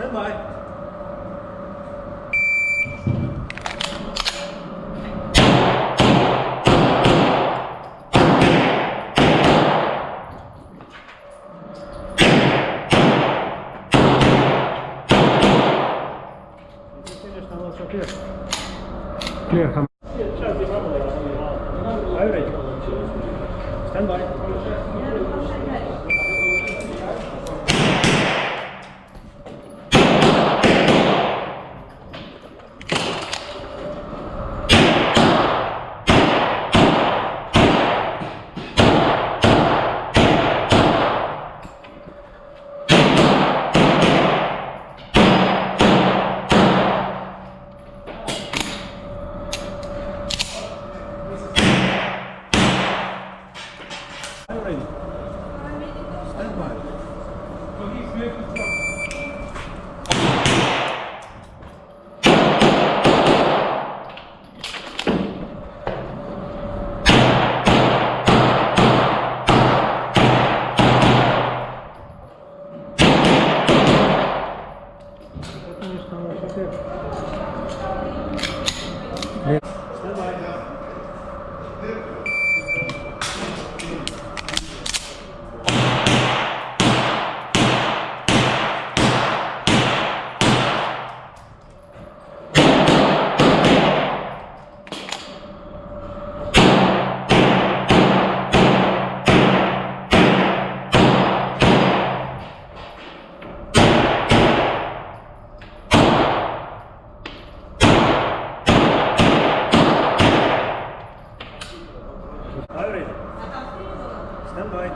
Stand by. Clear. Are you ready? Stand by. Are you ready? Stand by. Stand by. Are you ready? Stand by.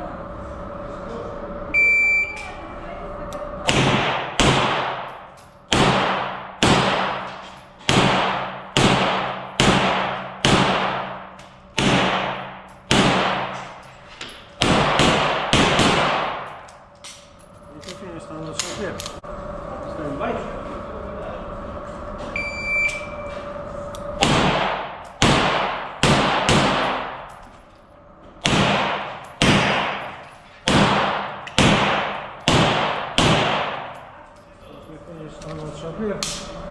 You can finish on the clear. Stand by. Finish on the clear.